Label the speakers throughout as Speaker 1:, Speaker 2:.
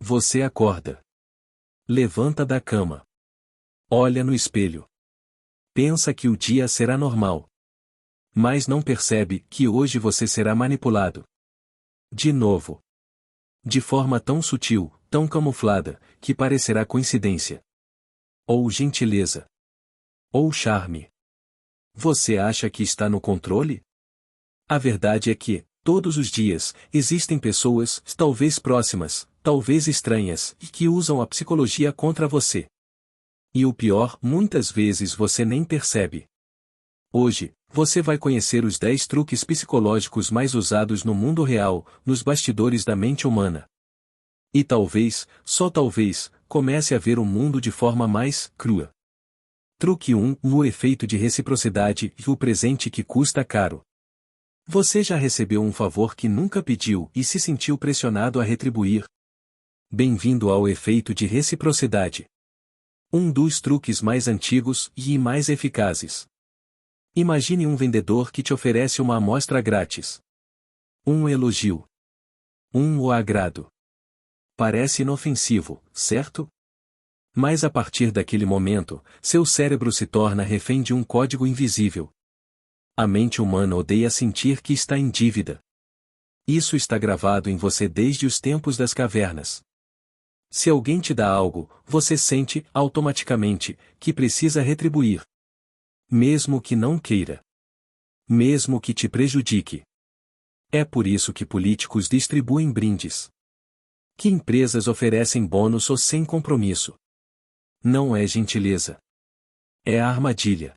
Speaker 1: Você acorda. Levanta da cama. Olha no espelho. Pensa que o dia será normal. Mas não percebe que hoje você será manipulado. De novo. De forma tão sutil, tão camuflada, que parecerá coincidência. Ou gentileza. Ou charme. Você acha que está no controle? A verdade é que, todos os dias, existem pessoas, talvez próximas, talvez estranhas, que usam a psicologia contra você. E o pior, muitas vezes você nem percebe. Hoje, você vai conhecer os 10 truques psicológicos mais usados no mundo real, nos bastidores da mente humana. E talvez, só talvez, comece a ver o mundo de forma mais crua. Truque 1: o efeito de reciprocidade e o presente que custa caro. Você já recebeu um favor que nunca pediu e se sentiu pressionado a retribuir? Bem-vindo ao efeito de reciprocidade. Um dos truques mais antigos e mais eficazes. Imagine um vendedor que te oferece uma amostra grátis. Um elogio. O agrado. Parece inofensivo, certo? Mas a partir daquele momento, seu cérebro se torna refém de um código invisível. A mente humana odeia sentir que está em dívida. Isso está gravado em você desde os tempos das cavernas. Se alguém te dá algo, você sente, automaticamente, que precisa retribuir. Mesmo que não queira. Mesmo que te prejudique. É por isso que políticos distribuem brindes. Que empresas oferecem bônus ou sem compromisso. Não é gentileza. É armadilha.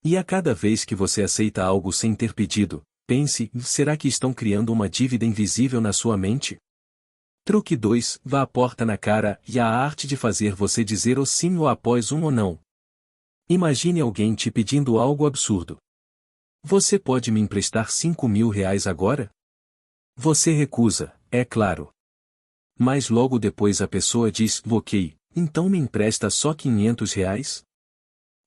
Speaker 1: E a cada vez que você aceita algo sem ter pedido, pense: será que estão criando uma dívida invisível na sua mente? Truque 2: vá à porta na cara e a arte de fazer você dizer o sim ou após um ou não. Imagine alguém te pedindo algo absurdo. Você pode me emprestar R$ 5.000 agora? Você recusa, é claro. Mas logo depois a pessoa diz: ok, então me empresta só R$ 500?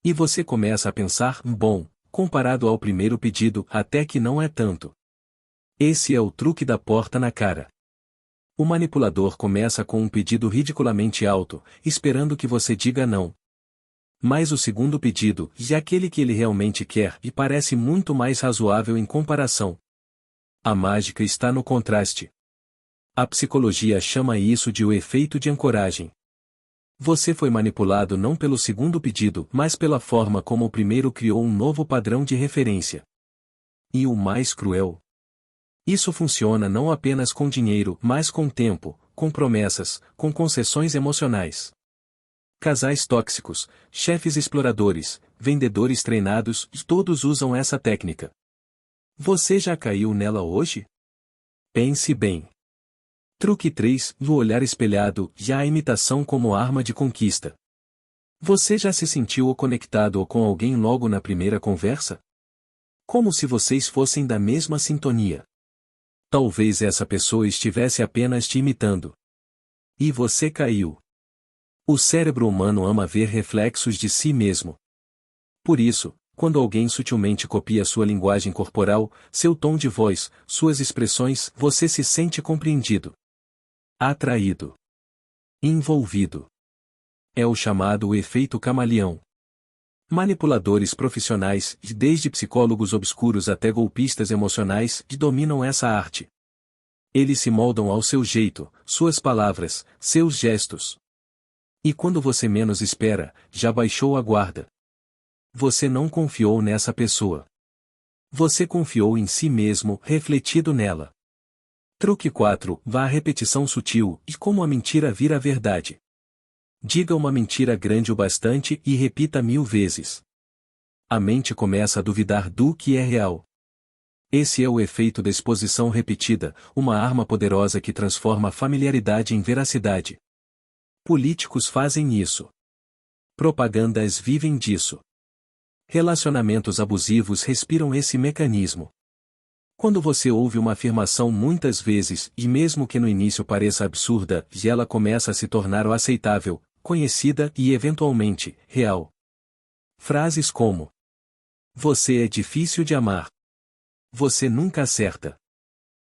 Speaker 1: E você começa a pensar: bom, comparado ao primeiro pedido, até que não é tanto. Esse é o truque da porta na cara. O manipulador começa com um pedido ridiculamente alto, esperando que você diga não. Mas o segundo pedido, e aquele que ele realmente quer, e parece muito mais razoável em comparação. A mágica está no contraste. A psicologia chama isso de o efeito de ancoragem. Você foi manipulado não pelo segundo pedido, mas pela forma como o primeiro criou um novo padrão de referência. E o mais cruel? Isso funciona não apenas com dinheiro, mas com tempo, com promessas, com concessões emocionais. Casais tóxicos, chefes exploradores, vendedores treinados, todos usam essa técnica. Você já caiu nela hoje? Pense bem. Truque 3: o olhar espelhado e a imitação como arma de conquista. Você já se sentiu conectado com alguém logo na primeira conversa? Como se vocês fossem da mesma sintonia. Talvez essa pessoa estivesse apenas te imitando. E você caiu. O cérebro humano ama ver reflexos de si mesmo. Por isso, quando alguém sutilmente copia sua linguagem corporal, seu tom de voz, suas expressões, você se sente compreendido. Atraído. Envolvido. É o chamado efeito camaleão. Manipuladores profissionais, desde psicólogos obscuros até golpistas emocionais, dominam essa arte. Eles se moldam ao seu jeito, suas palavras, seus gestos. E quando você menos espera, já baixou a guarda. Você não confiou nessa pessoa. Você confiou em si mesmo, refletido nela. Truque 4: vá à repetição sutil e como a mentira vira verdade. Diga uma mentira grande o bastante e repita 1000 vezes. A mente começa a duvidar do que é real. Esse é o efeito da exposição repetida, uma arma poderosa que transforma a familiaridade em veracidade. Políticos fazem isso. Propagandas vivem disso. Relacionamentos abusivos respiram esse mecanismo. Quando você ouve uma afirmação muitas vezes, e mesmo que no início pareça absurda, e ela começa a se tornar o aceitável, conhecida e eventualmente, real. Frases como: você é difícil de amar. Você nunca acerta.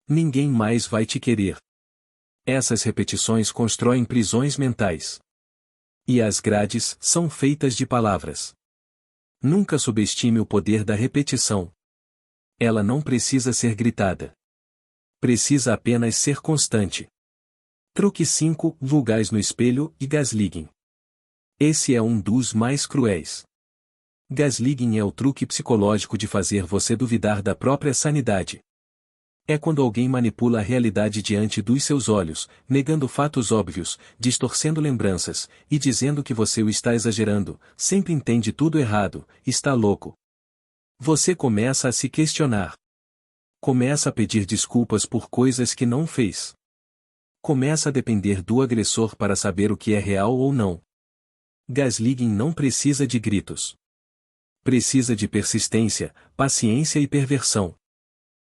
Speaker 1: Ninguém mais vai te querer. Essas repetições constroem prisões mentais. E as grades são feitas de palavras. Nunca subestime o poder da repetição. Ela não precisa ser gritada. Precisa apenas ser constante. Truque 5. Vulgais no espelho e gaslighting. Esse é um dos mais cruéis. Gaslighting é o truque psicológico de fazer você duvidar da própria sanidade. É quando alguém manipula a realidade diante dos seus olhos, negando fatos óbvios, distorcendo lembranças, e dizendo que você o está exagerando, sempre entende tudo errado, está louco. Você começa a se questionar. Começa a pedir desculpas por coisas que não fez. Começa a depender do agressor para saber o que é real ou não. Gaslighting não precisa de gritos. Precisa de persistência, paciência e perversão.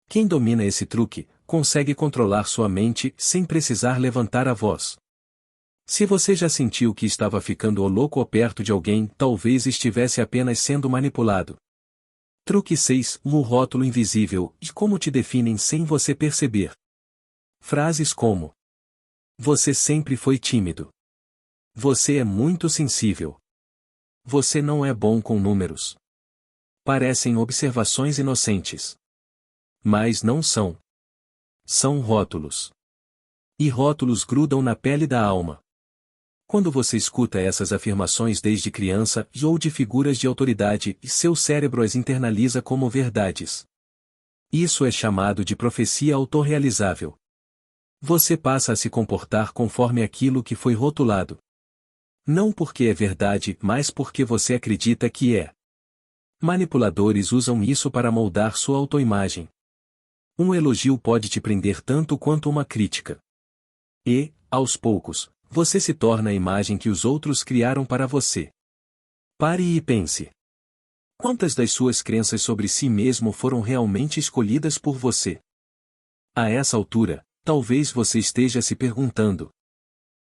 Speaker 1: Quem domina esse truque, consegue controlar sua mente sem precisar levantar a voz. Se você já sentiu que estava ficando louco ou perto de alguém, talvez estivesse apenas sendo manipulado. Truque 6. O rótulo invisível e como te definem sem você perceber. Frases como: você sempre foi tímido. Você é muito sensível. Você não é bom com números. Parecem observações inocentes. Mas não são. São rótulos. E rótulos grudam na pele da alma. Quando você escuta essas afirmações desde criança ou de figuras de autoridade, seu cérebro as internaliza como verdades. Isso é chamado de profecia autorrealizável. Você passa a se comportar conforme aquilo que foi rotulado. Não porque é verdade, mas porque você acredita que é. Manipuladores usam isso para moldar sua autoimagem. Um elogio pode te prender tanto quanto uma crítica. E, aos poucos, você se torna a imagem que os outros criaram para você. Pare e pense. Quantas das suas crenças sobre si mesmo foram realmente escolhidas por você? A essa altura, talvez você esteja se perguntando: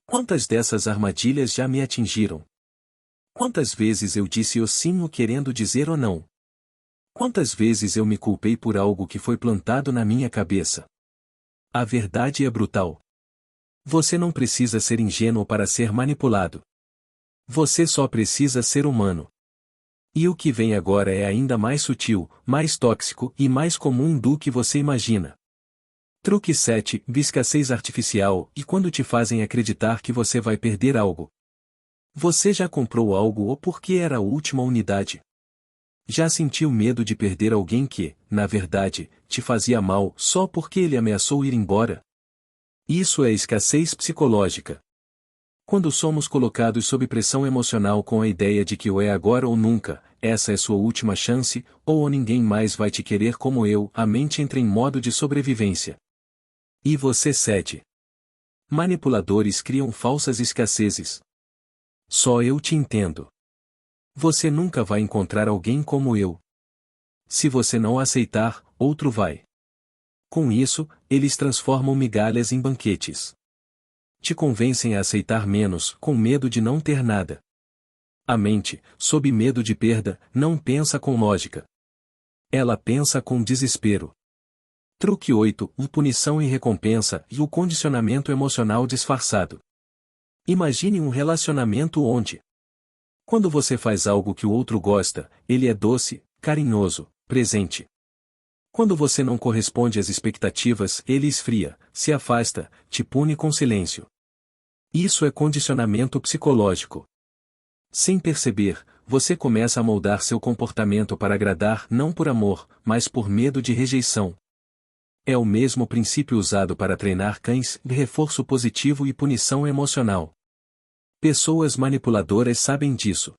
Speaker 1: quantas dessas armadilhas já me atingiram? Quantas vezes eu disse o sim o querendo dizer o não? Quantas vezes eu me culpei por algo que foi plantado na minha cabeça? A verdade é brutal. Você não precisa ser ingênuo para ser manipulado. Você só precisa ser humano. E o que vem agora é ainda mais sutil, mais tóxico e mais comum do que você imagina. Truque 7. Escassez artificial e quando te fazem acreditar que você vai perder algo. Você já comprou algo ou porque era a última unidade? Já sentiu medo de perder alguém que, na verdade, te fazia mal só porque ele ameaçou ir embora? Isso é escassez psicológica. Quando somos colocados sob pressão emocional com a ideia de que ou é agora ou nunca, essa é sua última chance, ou ninguém mais vai te querer como eu, a mente entra em modo de sobrevivência. E você cede. Manipuladores criam falsas escassezes. Só eu te entendo. Você nunca vai encontrar alguém como eu. Se você não aceitar, outro vai. Com isso, eles transformam migalhas em banquetes. Te convencem a aceitar menos, com medo de não ter nada. A mente, sob medo de perda, não pensa com lógica. Ela pensa com desespero. Truque 8. Punição e recompensa e o condicionamento emocional disfarçado. Imagine um relacionamento onde, quando você faz algo que o outro gosta, ele é doce, carinhoso, presente. Quando você não corresponde às expectativas, ele esfria, se afasta, te pune com silêncio. Isso é condicionamento psicológico. Sem perceber, você começa a moldar seu comportamento para agradar não por amor, mas por medo de rejeição. É o mesmo princípio usado para treinar cães, reforço positivo e punição emocional. Pessoas manipuladoras sabem disso.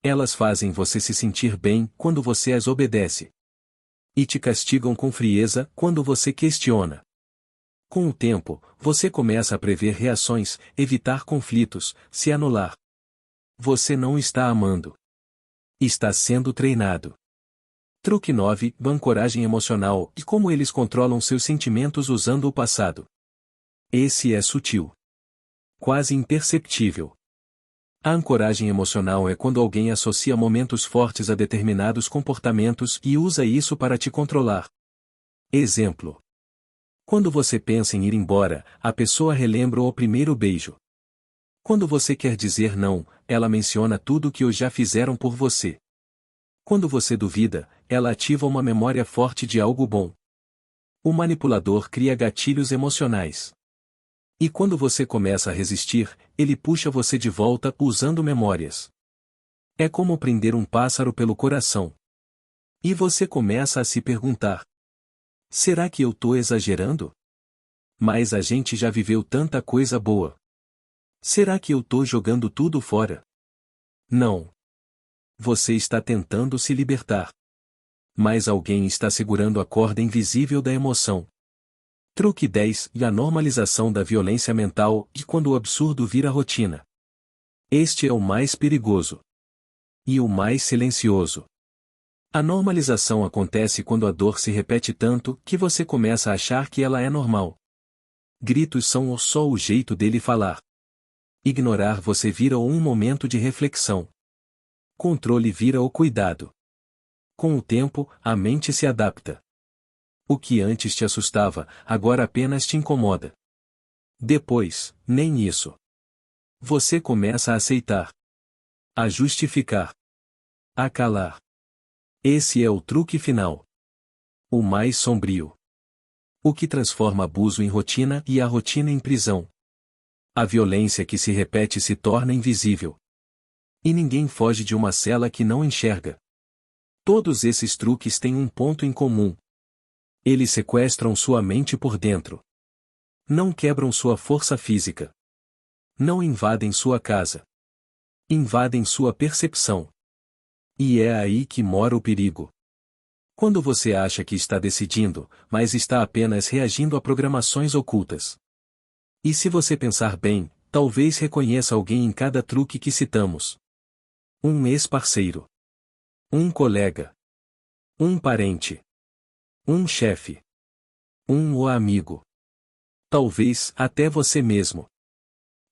Speaker 1: Elas fazem você se sentir bem quando você as obedece. E te castigam com frieza quando você questiona. Com o tempo, você começa a prever reações, evitar conflitos, se anular. Você não está amando. Está sendo treinado. Truque 9. Ancoragem emocional e como eles controlam seus sentimentos usando o passado. Esse é sutil. Quase imperceptível. A ancoragem emocional é quando alguém associa momentos fortes a determinados comportamentos e usa isso para te controlar. Exemplo. Quando você pensa em ir embora, a pessoa relembra o primeiro beijo. Quando você quer dizer não, ela menciona tudo o que os já fizeram por você. Quando você duvida, ela ativa uma memória forte de algo bom. O manipulador cria gatilhos emocionais. E quando você começa a resistir, ele puxa você de volta usando memórias. É como prender um pássaro pelo coração. E você começa a se perguntar: será que eu tô exagerando? Mas a gente já viveu tanta coisa boa. Será que eu tô jogando tudo fora? Não. Você está tentando se libertar. Mas alguém está segurando a corda invisível da emoção. Truque 10 e a normalização da violência mental e quando o absurdo vira rotina. Este é o mais perigoso. E o mais silencioso. A normalização acontece quando a dor se repete tanto que você começa a achar que ela é normal. Gritos são só o jeito dele falar. Ignorar você vira um momento de reflexão. Controle vira o cuidado. Com o tempo, a mente se adapta. O que antes te assustava, agora apenas te incomoda. Depois, nem isso. Você começa a aceitar. A justificar. A calar. Esse é o truque final. O mais sombrio. O que transforma abuso em rotina e a rotina em prisão. A violência que se repete se torna invisível. E ninguém foge de uma cela que não enxerga. Todos esses truques têm um ponto em comum. Eles sequestram sua mente por dentro. Não quebram sua força física. Não invadem sua casa. Invadem sua percepção. E é aí que mora o perigo. Quando você acha que está decidindo, mas está apenas reagindo a programações ocultas. E se você pensar bem, talvez reconheça alguém em cada truque que citamos. Um ex-parceiro. Um colega. Um parente. Um chefe. Um amigo. Talvez até você mesmo.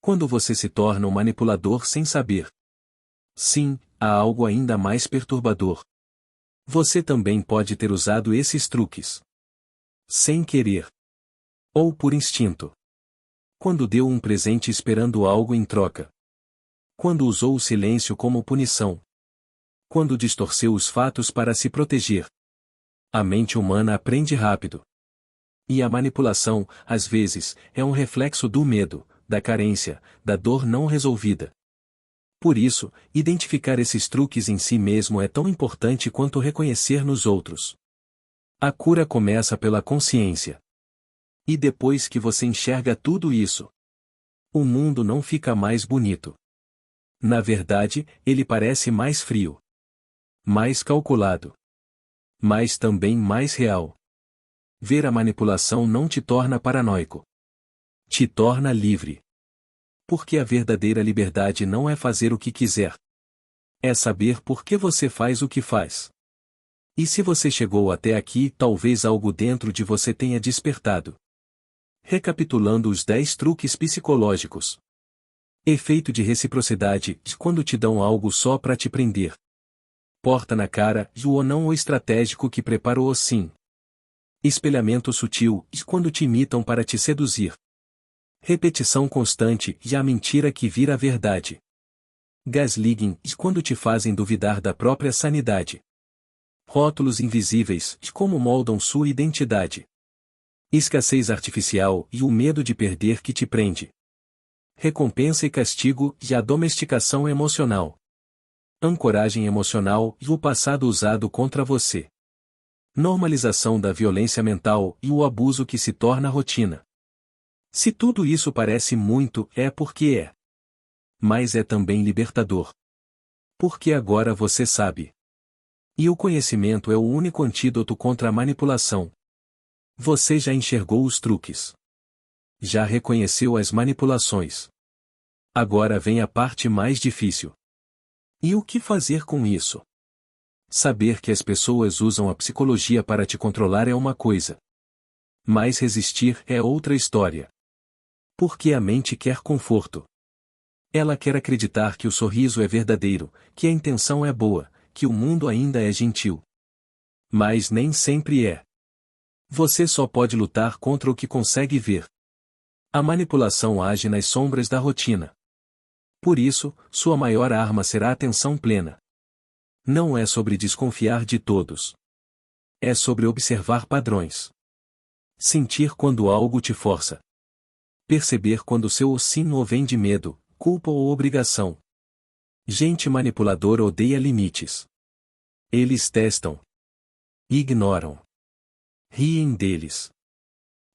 Speaker 1: Quando você se torna um manipulador sem saber. Sim, há algo ainda mais perturbador. Você também pode ter usado esses truques. Sem querer. Ou por instinto. Quando deu um presente esperando algo em troca. Quando usou o silêncio como punição. Quando distorceu os fatos para se proteger. A mente humana aprende rápido. E a manipulação, às vezes, é um reflexo do medo, da carência, da dor não resolvida. Por isso, identificar esses truques em si mesmo é tão importante quanto reconhecer nos outros. A cura começa pela consciência. E depois que você enxerga tudo isso, o mundo não fica mais bonito. Na verdade, ele parece mais frio. Mais calculado. Mas também mais real. Ver a manipulação não te torna paranoico. Te torna livre. Porque a verdadeira liberdade não é fazer o que quiser. É saber por que você faz o que faz. E se você chegou até aqui, talvez algo dentro de você tenha despertado. Recapitulando os 10 truques psicológicos. Efeito de reciprocidade, quando te dão algo só para te prender. Porta na cara, o não o estratégico que prepara o sim. Espelhamento sutil, quando te imitam para te seduzir. Repetição constante, e a mentira que vira a verdade. Gaslighting, quando te fazem duvidar da própria sanidade. Rótulos invisíveis, como moldam sua identidade. Escassez artificial e o medo de perder que te prende. Recompensa e castigo e a domesticação emocional. Ancoragem emocional e o passado usado contra você. Normalização da violência mental e o abuso que se torna rotina. Se tudo isso parece muito, é porque é. Mas é também libertador. Porque agora você sabe. E o conhecimento é o único antídoto contra a manipulação. Você já enxergou os truques. Já reconheceu as manipulações. Agora vem a parte mais difícil. E o que fazer com isso? Saber que as pessoas usam a psicologia para te controlar é uma coisa. Mas resistir é outra história. Porque a mente quer conforto. Ela quer acreditar que o sorriso é verdadeiro, que a intenção é boa, que o mundo ainda é gentil. Mas nem sempre é. Você só pode lutar contra o que consegue ver. A manipulação age nas sombras da rotina. Por isso, sua maior arma será a atenção plena. Não é sobre desconfiar de todos. É sobre observar padrões. Sentir quando algo te força. Perceber quando seu oscino vem de medo, culpa ou obrigação. Gente manipuladora odeia limites. Eles testam. Ignoram. Riem deles.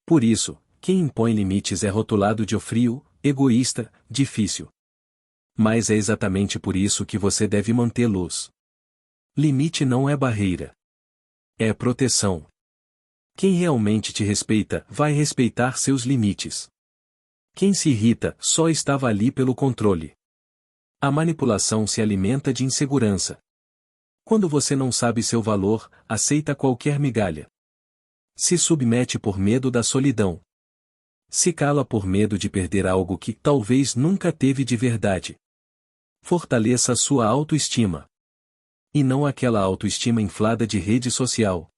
Speaker 1: Por isso, quem impõe limites é rotulado de frio, egoísta, difícil. Mas é exatamente por isso que você deve mantê-los. Limite não é barreira. É proteção. Quem realmente te respeita, vai respeitar seus limites. Quem se irrita, só estava ali pelo controle. A manipulação se alimenta de insegurança. Quando você não sabe seu valor, aceita qualquer migalha. Se submete por medo da solidão. Se cala por medo de perder algo que talvez nunca teve de verdade. Fortaleça sua autoestima. E não aquela autoestima inflada de rede social.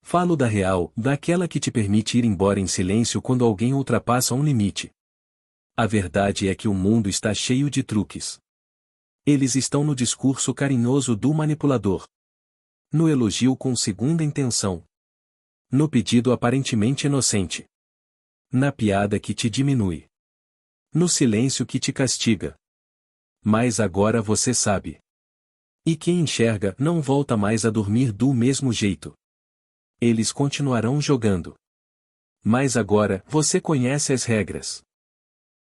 Speaker 1: Falo da real, daquela que te permite ir embora em silêncio quando alguém ultrapassa um limite. A verdade é que o mundo está cheio de truques. Eles estão no discurso carinhoso do manipulador. No elogio com segunda intenção. No pedido aparentemente inocente. Na piada que te diminui. No silêncio que te castiga. Mas agora você sabe. E quem enxerga não volta mais a dormir do mesmo jeito. Eles continuarão jogando. Mas agora você conhece as regras.